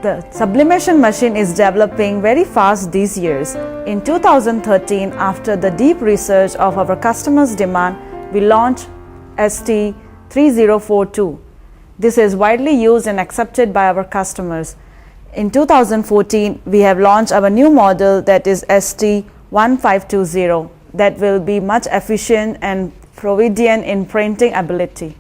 The sublimation machine is developing very fast these years. In 2013, after the deep research of our customers' demand, we launched ST3042. This is widely used and accepted by our customers. In 2014, we have launched our new model, that is ST1520, that will be much efficient and provident in printing ability.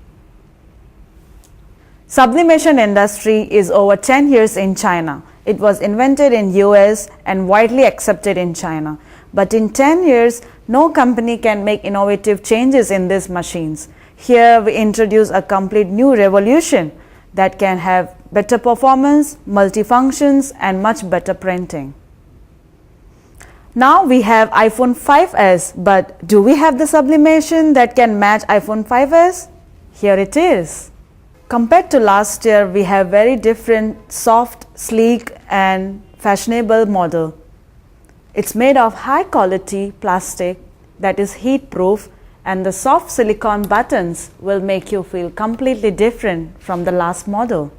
Sublimation industry is over 10 years in China. It was invented in US and widely accepted in China. But in 10 years, no company can make innovative changes in these machines. Here we introduce a complete new revolution that can have better performance, multifunctions, and much better printing. Now we have iPhone 5s, but do we have the sublimation that can match iPhone 5s? Here it is. Compared to last year, we have very different, soft, sleek, and fashionable model. It's made of high quality plastic that is heat proof, and the soft silicone buttons will make you feel completely different from the last model.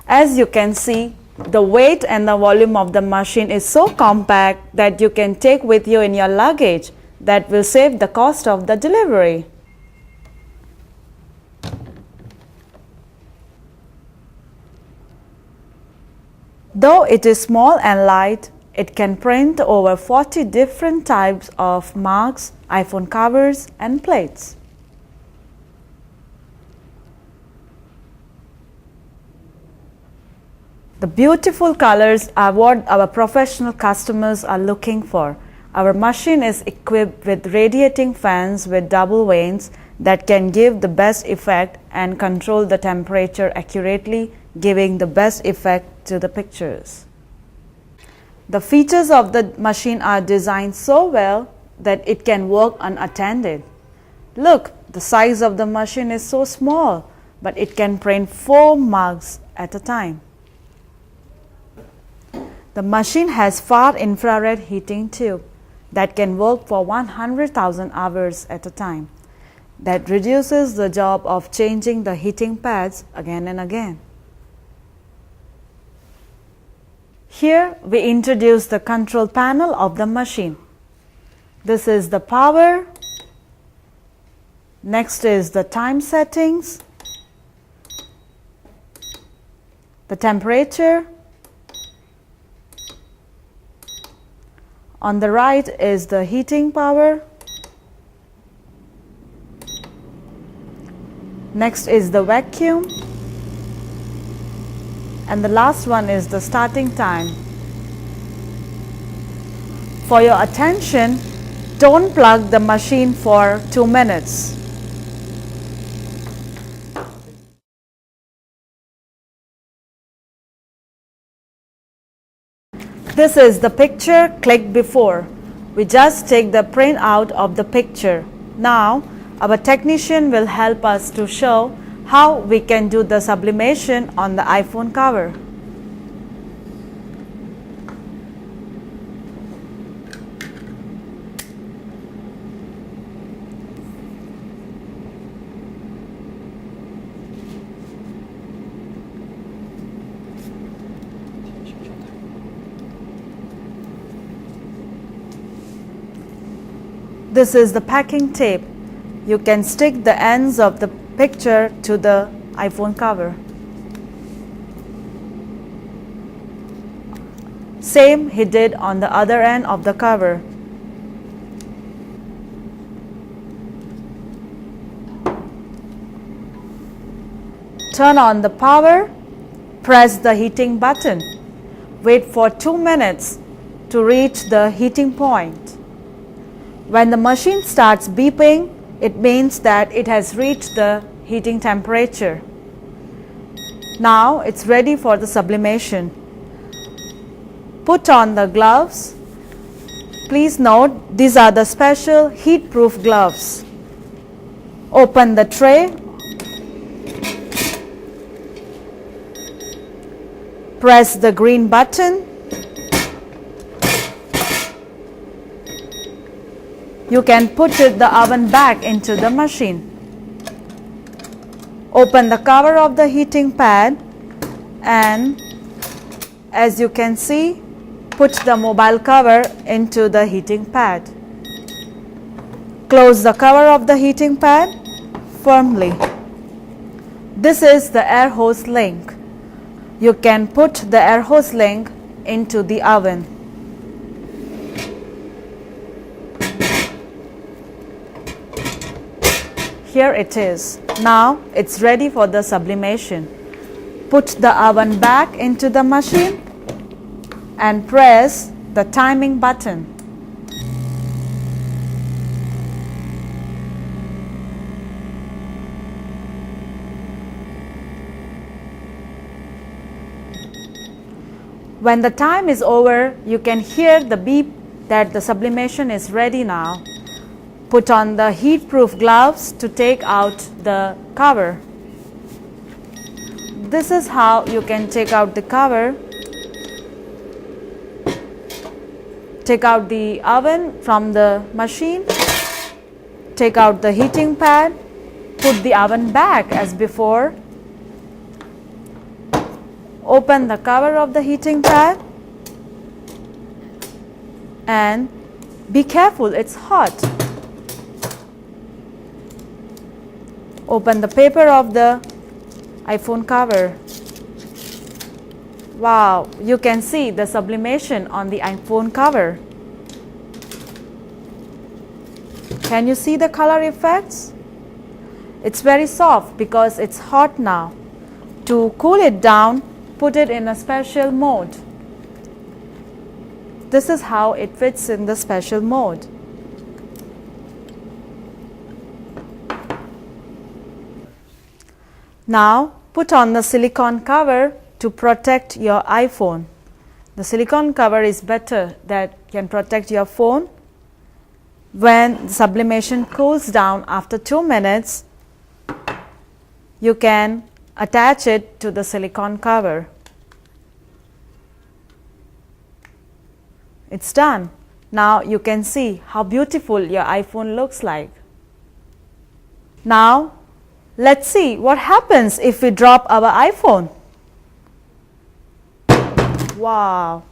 As you can see, the weight and the volume of the machine is so compact that you can take with you in your luggage. That will save the cost of the delivery. Though it is small and light, it can print over 40 different types of marks, iPhone covers, and plates. The beautiful colors are what our professional customers are looking for. Our machine is equipped with radiating fans with double vanes that can give the best effect and control the temperature accurately, giving the best effect to the pictures. The features of the machine are designed so well that it can work unattended. Look, the size of the machine is so small, but it can print 4 mugs at a time. The machine has far infrared heating tube that can work for 100,000 hours at a time. That reduces the job of changing the heating pads again and again. Here we introduce the control panel of the machine. This is the power. Next is the time settings, the temperature. On the right is the heating power. Next is the vacuum. And the last one is the starting time. For your attention, don't plug the machine for 2 minutes. This is the picture clicked before. We just take the print out of the picture. Now, our technician will help us to show how we can do the sublimation on the iPhone cover. This is the packing tape. You can stick the ends of the picture to the iPhone cover. Same he did on the other end of the cover. Turn on the power, press the heating button. Wait for 2 minutes to reach the heating point. When the machine starts beeping, it means that it has reached the heating temperature. Now it's ready for the sublimation. Put on the gloves. Please note, these are the special heat-proof gloves. Open the tray. Press the green button. You can put the oven back into the machine. Open the cover of the heating pad and as you can see, put the mobile cover into the heating pad. Close the cover of the heating pad firmly. This is the air hose link. You can put the air hose link into the oven. Here it is. Now it's ready for the sublimation. Put the oven back into the machine and press the timing button. When the time is over, you can hear the beep that the sublimation is ready now. Put on the heat-proof gloves to take out the cover. This is how you can take out the cover. Take out the oven from the machine. Take out the heating pad. Put the oven back as before. Open the cover of the heating pad and be careful, it's hot. Open the paper of the iPhone cover. Wow, you can see the sublimation on the iPhone cover. Can you see the color effects? It's very soft because it's hot now. To cool it down, put it in a special mode. This is how it fits in the special mode. Now put on the silicone cover to protect your iPhone. The silicone cover is better, that can protect your phone. When the sublimation cools down after 2 minutes, you can attach it to the silicone cover. It's done. Now you can see how beautiful your iPhone looks like. Now let's see what happens if we drop our iPhone. Wow!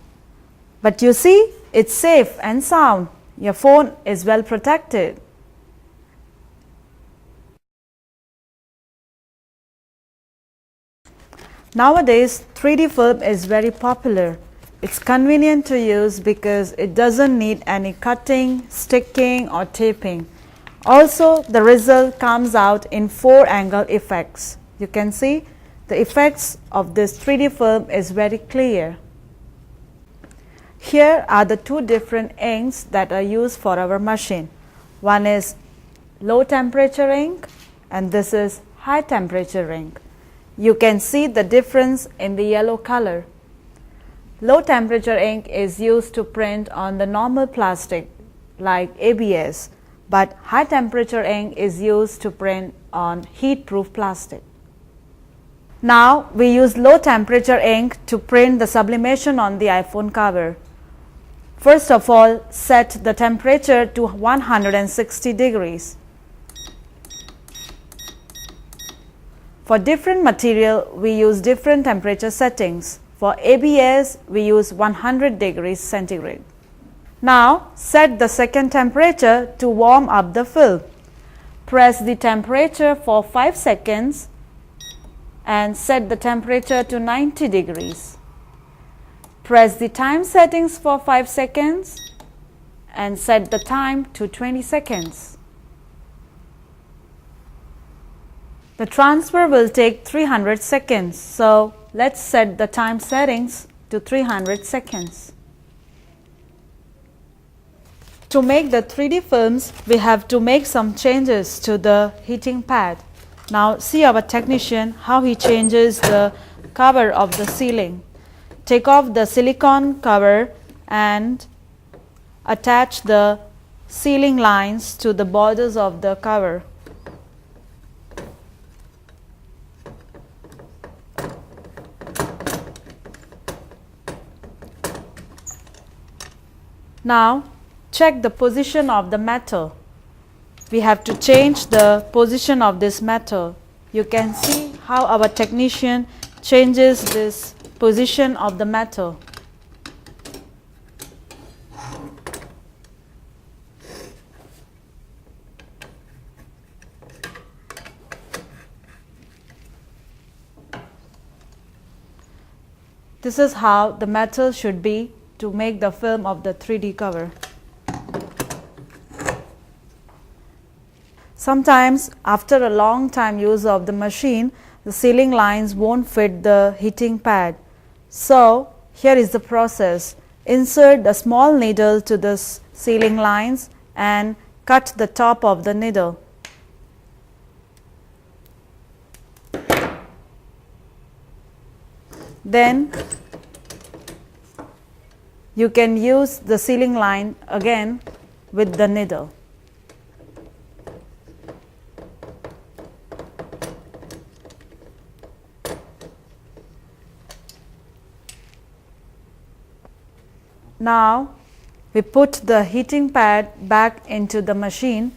But you see, it's safe and sound. Your phone is well protected. Nowadays, 3D film is very popular. It's convenient to use because it doesn't need any cutting, sticking or taping. Also, the result comes out in 4-angle effects. You can see the effects of this 3D film is very clear. Here are the 2 different inks that are used for our machine. One is low temperature ink and this is high temperature ink. You can see the difference in the yellow color. Low temperature ink is used to print on the normal plastic like ABS, but high temperature ink is used to print on heat-proof plastic. Now we use low temperature ink to print the sublimation on the iPhone cover. First of all, set the temperature to 160 degrees. For different material, we use different temperature settings. For ABS, we use 100 degrees centigrade. Now, set the second temperature to warm up the film. Press the temperature for 5 seconds and set the temperature to 90 degrees. Press the time settings for 5 seconds and set the time to 20 seconds. The transfer will take 300 seconds, so let's set the time settings to 300 seconds. To make the 3D films, we have to make some changes to the heating pad. Now see our technician how he changes the cover of the ceiling. Take off the silicone cover and attach the ceiling lines to the borders of the cover. Now check the position of the metal. We have to change the position of this metal. You can see how our technician changes this position of the metal. This is how the metal should be to make the film of the 3D cover. Sometimes after a long time use of the machine, the sealing lines won't fit the heating pad. So here is the process. Insert a small needle to the sealing lines and cut the top of the needle. Then you can use the sealing line again with the needle. Now we put the heating pad back into the machine.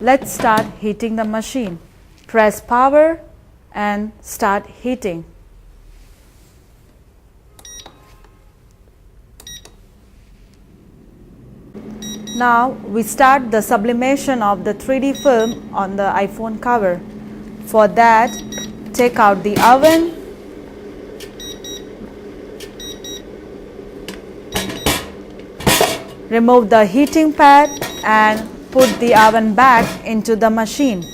Let's start heating the machine. Press power and start heating. Now we start the sublimation of the 3D film on the iPhone cover. For that, take out the oven, remove the heating pad and put the oven back into the machine.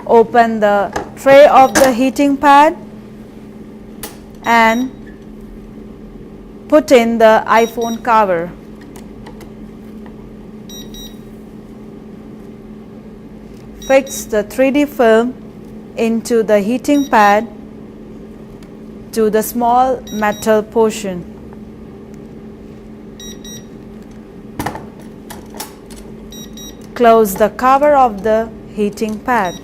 Open the tray of the heating pad and put in the iPhone cover. Fix the 3D film into the heating pad to the small metal portion. Close the cover of the heating pad.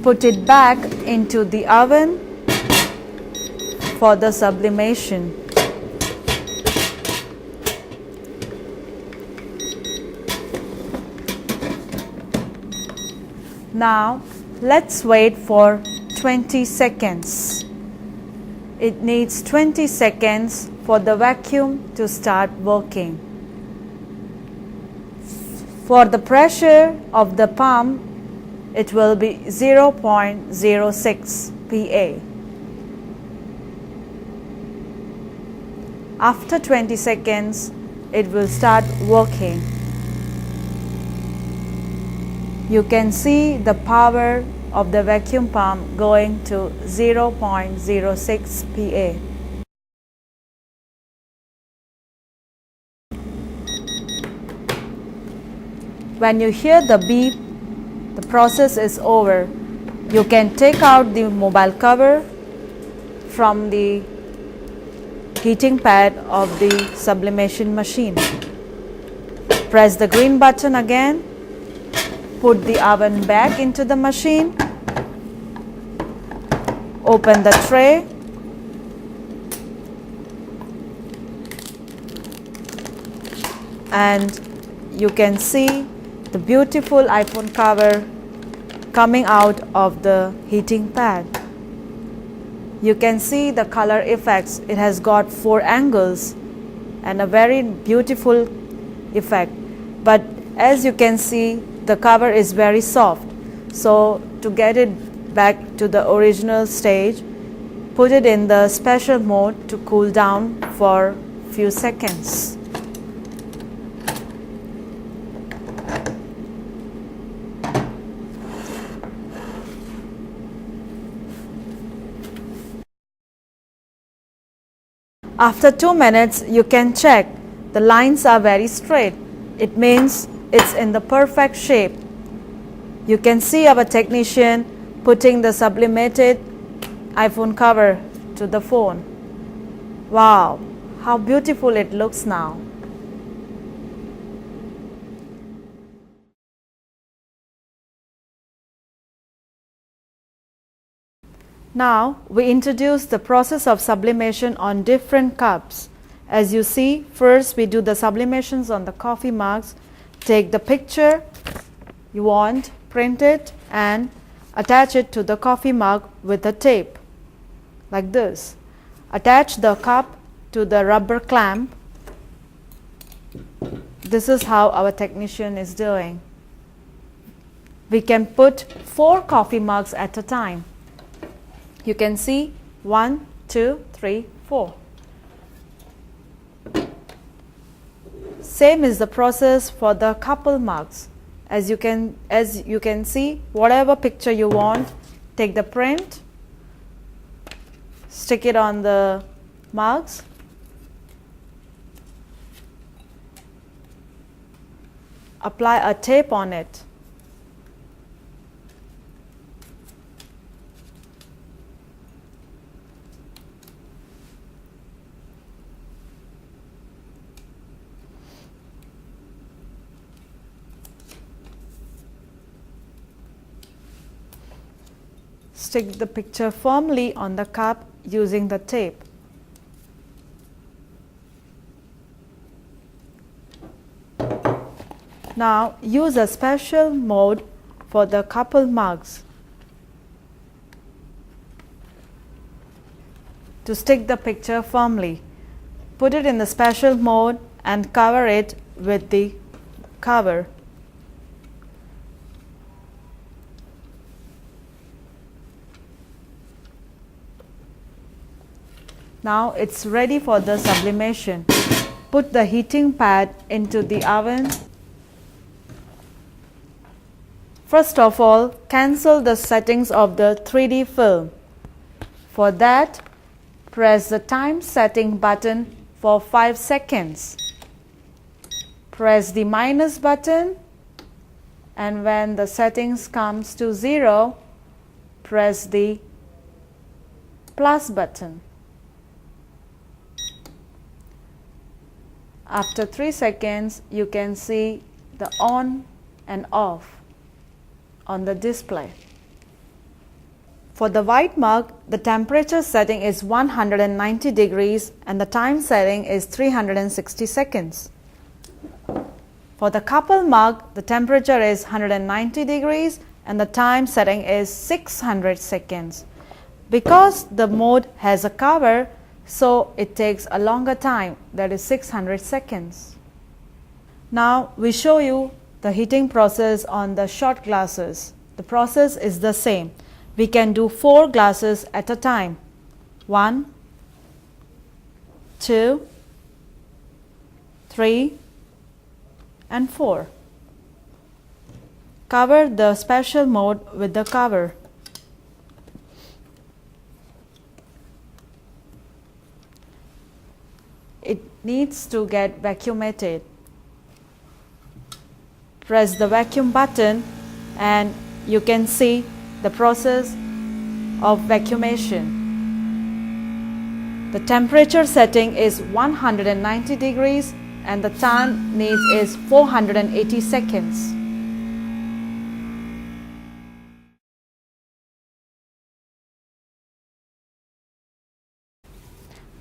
Put it back into the oven for the sublimation. Now let's wait for 20 seconds. It needs 20 seconds for the vacuum to start working. For the pressure of the pump, it will be 0.06 PA. After 20 seconds, it will start working. You can see the power of the vacuum pump going to 0.06 PA. When you hear the beep, the process is over. You can take out the mobile cover from the heating pad of the sublimation machine. Press the green button again. Put the oven back into the machine. Open the tray. And you can see the beautiful iPhone cover coming out of the heating pad. You can see the color effects. It has got 4 angles and a very beautiful effect. But as you can see, the cover is very soft. So to get it back to the original stage, put it in the special mode to cool down for few seconds. After 2 minutes, you can check. The lines are very straight. It means it's in the perfect shape. You can see our technician putting the sublimated iPhone cover to the phone. Wow, how beautiful it looks now. Now we introduce the process of sublimation on different cups. As you see, first we do the sublimations on the coffee mugs. Take the picture you want, print it and attach it to the coffee mug with the tape like this. Attach the cup to the rubber clamp. This is how our technician is doing. We can put 4 coffee mugs at a time. You can see 1, 2, 3, 4. Same is the process for the couple mugs. As you can see, whatever picture you want, take the print, stick it on the mugs, apply a tape on it. Stick the picture firmly on the cup using the tape. Now use a special mode for the couple mugs. To stick the picture firmly, put it in the special mode and cover it with the cover. Now it's ready for the sublimation. Put the heating pad into the oven. First of all, cancel the settings of the 3D film. For that, press the time setting button for 5 seconds. Press the minus button, and when the settings comes to 0, press the plus button. After 3 seconds, you can see the on and off on the display. For the white mug, the temperature setting is 190 degrees and the time setting is 360 seconds. For the couple mug, the temperature is 190 degrees and the time setting is 600 seconds. Because the mode has a cover, so it takes a longer time, that is 600 seconds. Now we show you the heating process on the shot glasses. The process is the same. We can do 4 glasses at a time. 1, 2, 3, and 4. Cover the special mode with the cover. It needs to get vacuumated. Press the vacuum button and you can see the process of vacuumation. The temperature setting is 190 degrees and the time needs is 480 seconds.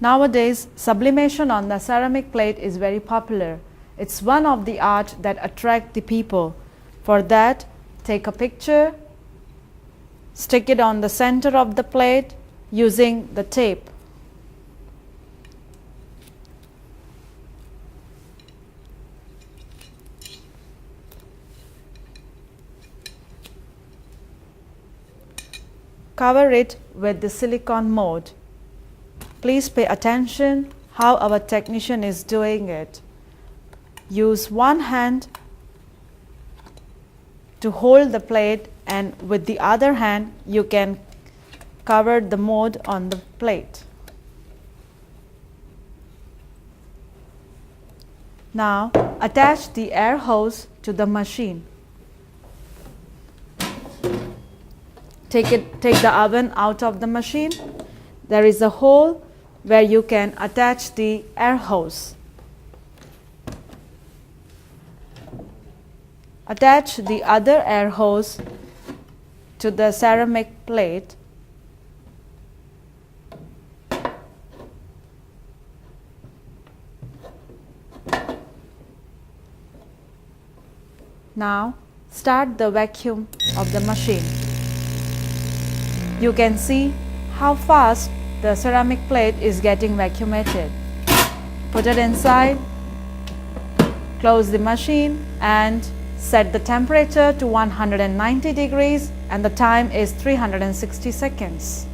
Nowadays, sublimation on the ceramic plate is very popular. It's one of the art that attract the people. For that, take a picture, stick it on the center of the plate using the tape. Cover it with the silicone mold. Please pay attention how our technician is doing it. Use one hand to hold the plate and with the other hand you can cover the mold on the plate. Now attach the air hose to the machine. Take the oven out of the machine. There is a hole where you can attach the air hose. Attach the other air hose to the ceramic plate Now start the vacuum of the machine. You can see how fast the ceramic plate is getting vacuumated. Put it inside, close the machine and set the temperature to 190 degrees and the time is 360 seconds.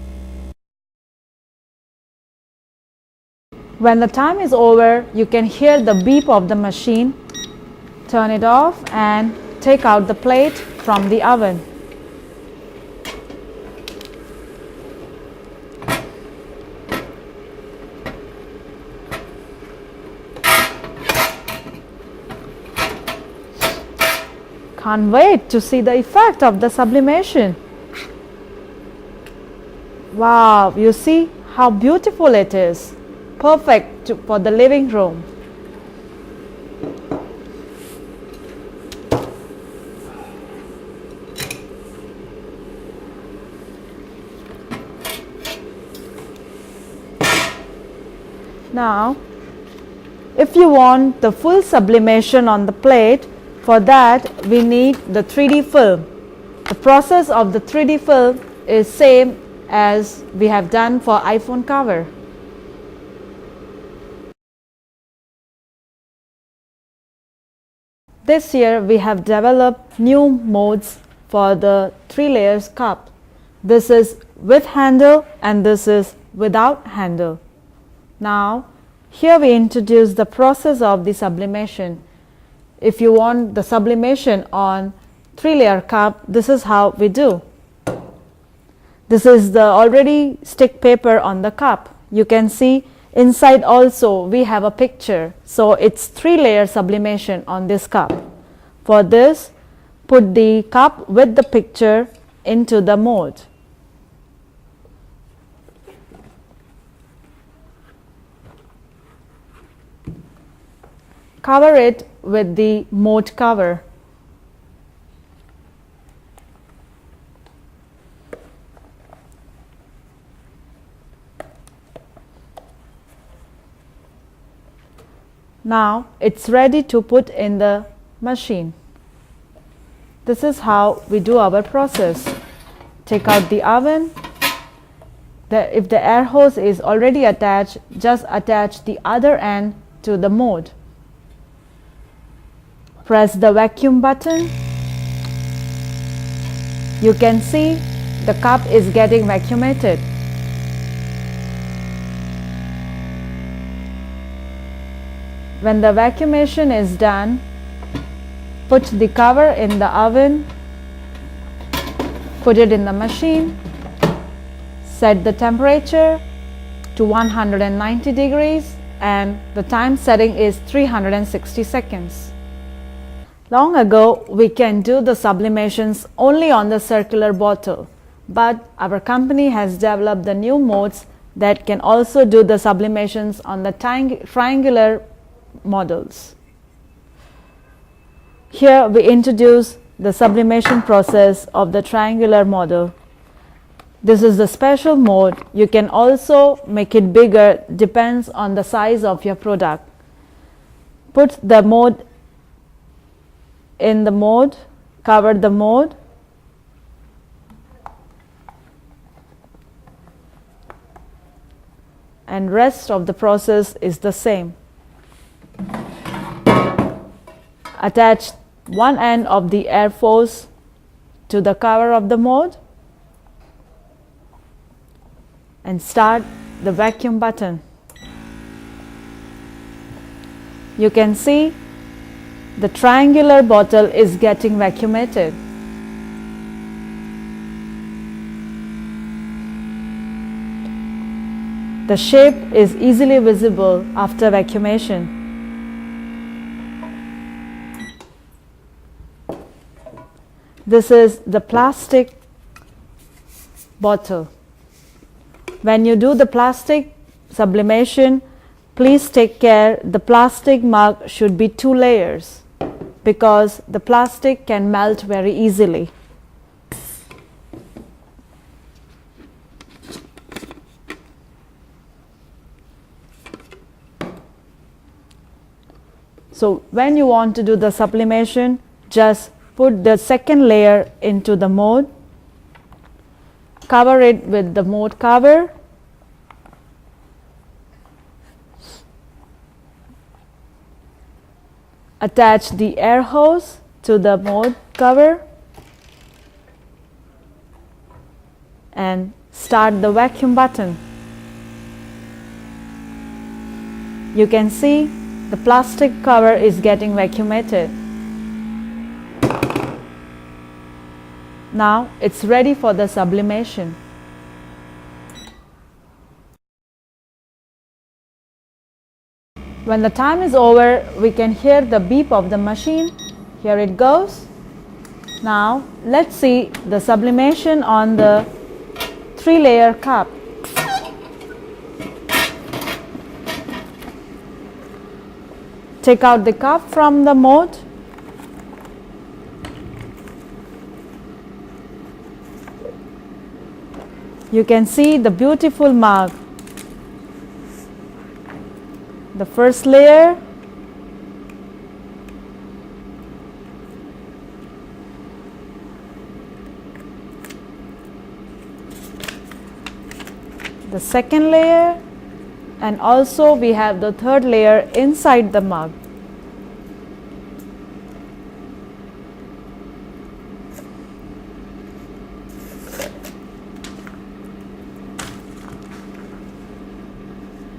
When the time is over, you can hear the beep of the machine. Turn it off and take out the plate from the oven. Can't wait to see the effect of the sublimation. Wow, you see how beautiful it is. Perfect for the living room. Now, if you want the full sublimation on the plate, for that we need the 3D film. The process of the 3D film is same as we have done for iPhone cover. This year we have developed new modes for the 3 layers cup. This is with handle and this is without handle. Now here we introduce the process of the sublimation. If you want the sublimation on 3 layer cup, this is how we do. This is the already stick paper on the cup. You can see inside also we have a picture. So it's 3 layer sublimation on this cup. For this, put the cup with the picture into the mold. Cover it with the mold cover. Now it's ready to put in the machine. This is how we do our process. Take out the oven. If the air hose is already attached, just attach the other end to the mold. Press the vacuum button. You can see the cup is getting vacuumated. When the vacuumation is done, put the cover in the oven, put it in the machine, set the temperature to 190 degrees and the time setting is 360 seconds. Long ago, we can do the sublimations only on the circular bottle, but our company has developed the new modes that can also do the sublimations on the triangular models. Here we introduce the sublimation process of the triangular model. This is the special mode. You can also make it bigger, depends on the size of your product. Put the mode in the mode, cover the mode, and rest of the process is the same. Attach one end of the air hose to the cover of the mode and start the vacuum button. You can see the triangular bottle is getting vacuumated. The shape is easily visible after vacuumation. This is the plastic bottle. When you do the plastic sublimation, please take care the plastic mug should be 2 layers because the plastic can melt very easily. So when you want to do the sublimation, just put the second layer into the mold, cover it with the mold cover, attach the air hose to the mold cover, and start the vacuum button. You can see the plastic cover is getting vacuumated. Now it's ready for the sublimation. When the time is over, we can hear the beep of the machine. Here it goes. Now let's see the sublimation on the 3-layer cup. Take out the cup from the mold. You can see the beautiful mug. The first layer, the second layer, and also we have the third layer inside the mug.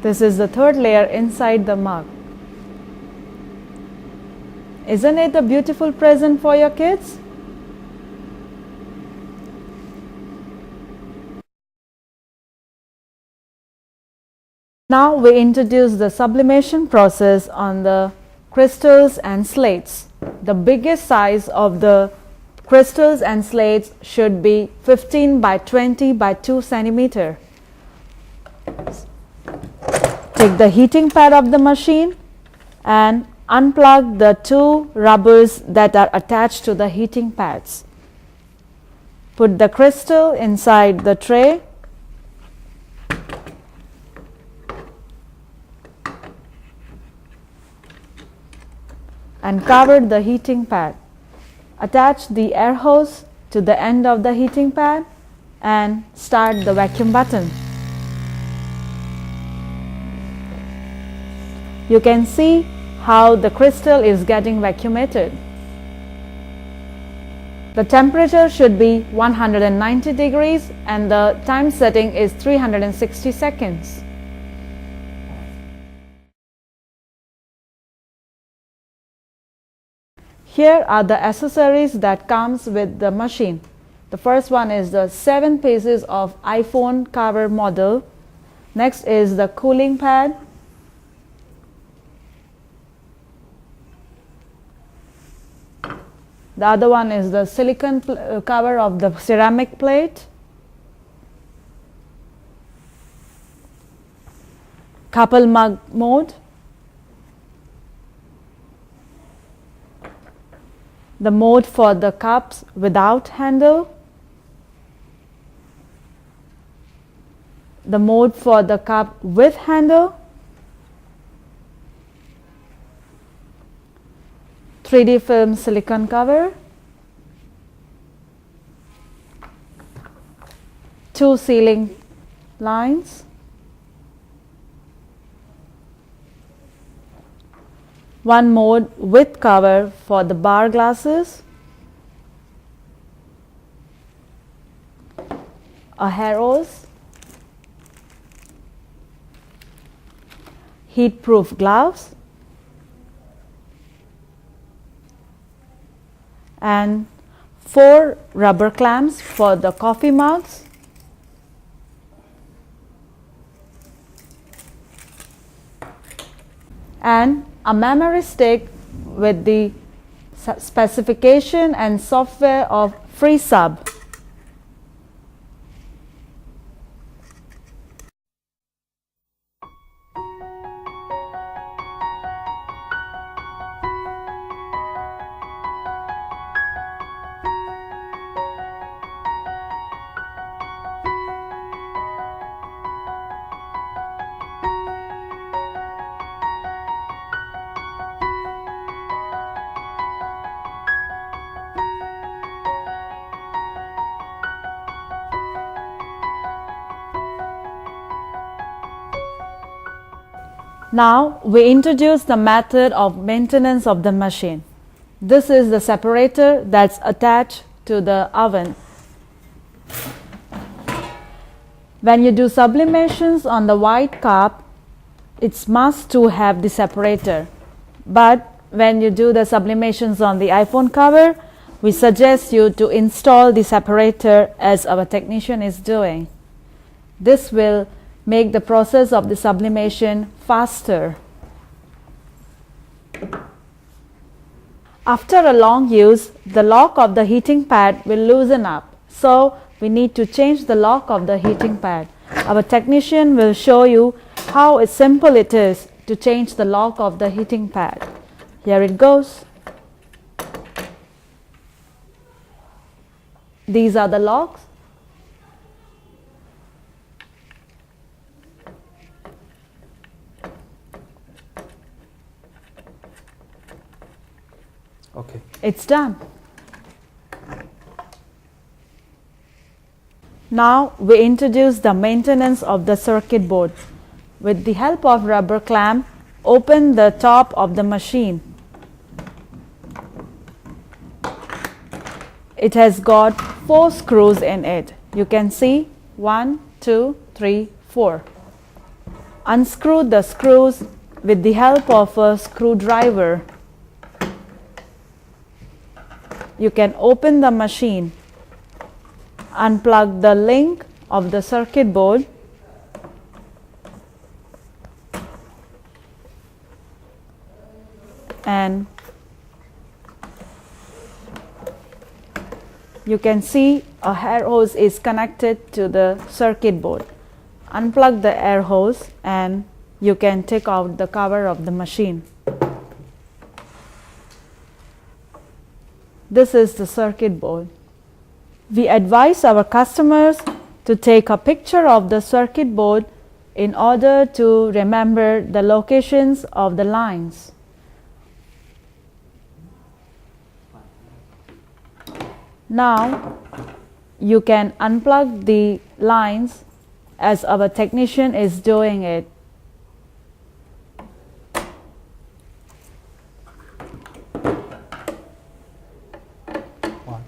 This is the third layer inside the mug. Isn't it a beautiful present for your kids? Now we introduce the sublimation process on the crystals and slates. The biggest size of the crystals and slates should be 15 by 20 by 2 centimeter. Take the heating pad of the machine and unplug the 2 rubbers that are attached to the heating pads. Put the crystal inside the tray. And cover the heating pad. Attach the air hose to the end of the heating pad and start the vacuum button. You can see how the crystal is getting vacuumated. The temperature should be 190 degrees and the time setting is 360 seconds. Here are the accessories that comes with the machine. The first one is the 7 pieces of iPhone cover model. Next is the cooling pad. The other one is the silicone cover of the ceramic plate. Couple mug mode. The mode for the cups without handle. The mode for the cup with handle. 3D film silicone cover. 2 sealing lines. 1 mode with cover for the bar glasses. A hair hose. Heat-proof gloves. And 4 rubber clamps for the coffee mugs. And a memory stick with the specification and software of Freesub. Now we introduce the method of maintenance of the machine. This is the separator that's attached to the oven. When you do sublimations on the white cup, it's must to have the separator. But when you do the sublimations on the iPhone cover, we suggest you to install the separator as our technician is doing. This will make the process of the sublimation faster. After a long use, the lock of the heating pad will loosen up. So we need to change the lock of the heating pad. Our technician will show you how simple it is to change the lock of the heating pad. Here it goes. These are the locks. Okay. It's done. Now we introduce the maintenance of the circuit board. With the help of rubber clamp, open the top of the machine. It has got 4 screws in it. You can see 1, 2, 3, 4. Unscrew the screws with the help of a screwdriver. You can open the machine, unplug the link of the circuit board, and you can see a air hose is connected to the circuit board. Unplug the air hose and you can take out the cover of the machine. This is the circuit board. We advise our customers to take a picture of the circuit board in order to remember the locations of the lines. Now you can unplug the lines as our technician is doing it.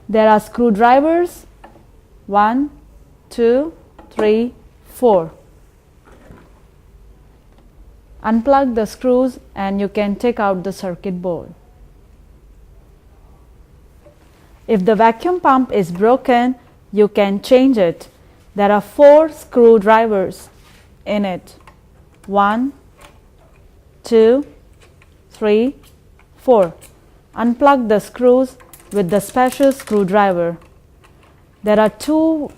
There are screwdrivers, 1, 2, 3, 4. Unplug the screws and you can take out the circuit board. If the vacuum pump is broken, you can change it. There are 4 screwdrivers in it. 1, 2, 3, 4. Unplug the screws with the special screwdriver. There are 2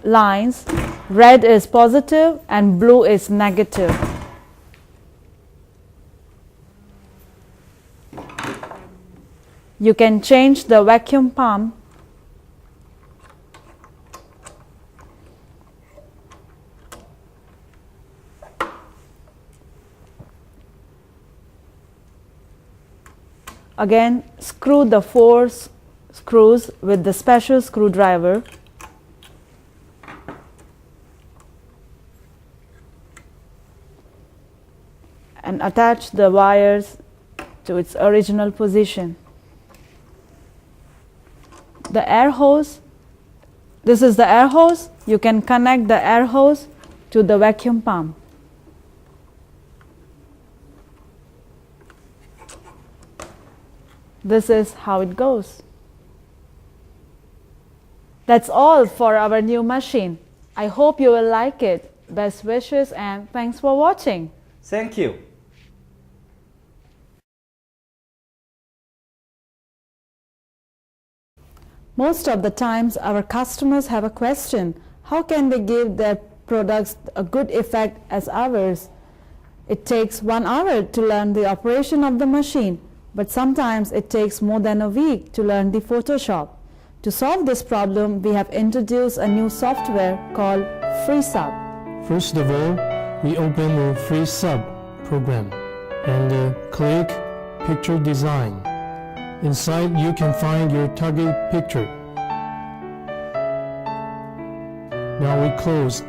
lines, red is positive and blue is negative. You can change the vacuum pump again. Screw the 4 screws with the special screwdriver. And attach the wires to its original position. The air hose, this is the air hose. You can connect the air hose to the vacuum pump. This is how it goes. That's all for our new machine. I hope you will like it. Best wishes and thanks for watching. Thank you. Most of the times our customers have a question, how can they give their products a good effect as ours? It takes 1 hour to learn the operation of the machine, but sometimes it takes more than a week to learn the Photoshop. To solve this problem, we have introduced a new software called Freesub. First of all, we open the Freesub program and click Picture Design. Inside, you can find your target picture. Now we close.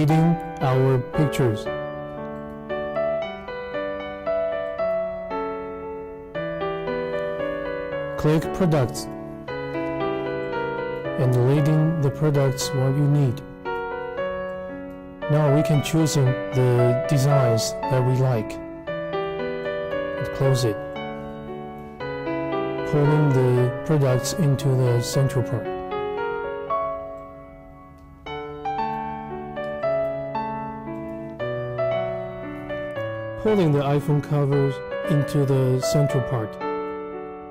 reading our pictures. Click Products and leading the products what you need. Now we can choose the designs that we like and close it, pulling the products into the central part. Pulling the iPhone covers into the central part,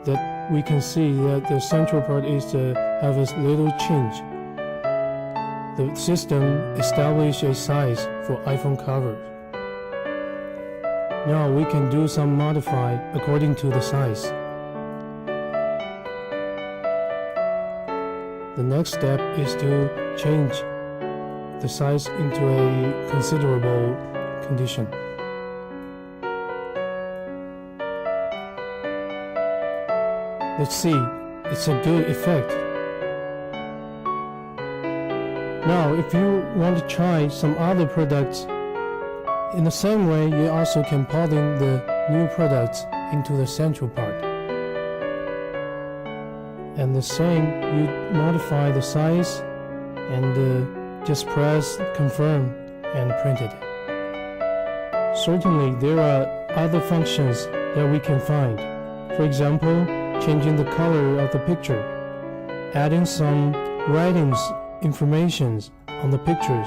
that we can see that the central part is have a little change. The system established a size for iPhone covers. Now we can do some modify according to the size. The next step is to change the size into a considerable condition. Let's see, it's a good effect. Now, if you want to try some other products, in the same way, you also can pull in the new products into the central part. And the same, you modify the size and just press confirm and print it. Certainly, there are other functions that we can find. For example, changing the color of the picture, adding some writings, informations on the pictures,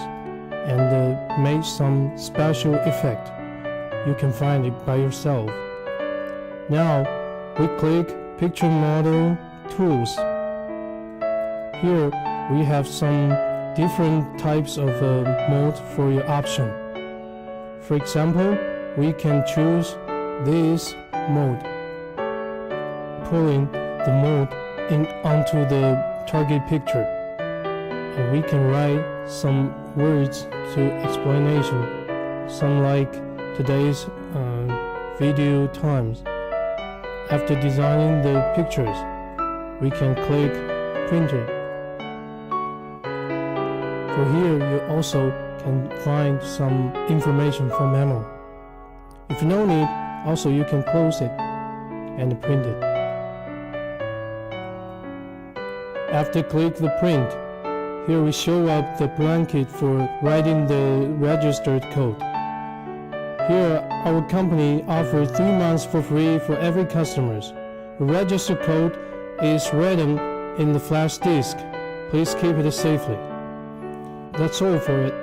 and make some special effect. You can find it by yourself. Now, we click Picture Model Tools. Here, we have some different types of mode for your option. For example, we can choose this mode, pulling the mode onto the target picture, and we can write some words to explanation, some like today's video times. After designing the pictures, we can click print it. For here, you also can find some information for memo. If you no need, also you can close it and print it. After click the print, here we show up the blanket for writing the registered code. Here, our company offers 3 months for free for every customer. The registered code is written in the flash disk. Please keep it safely. That's all for it.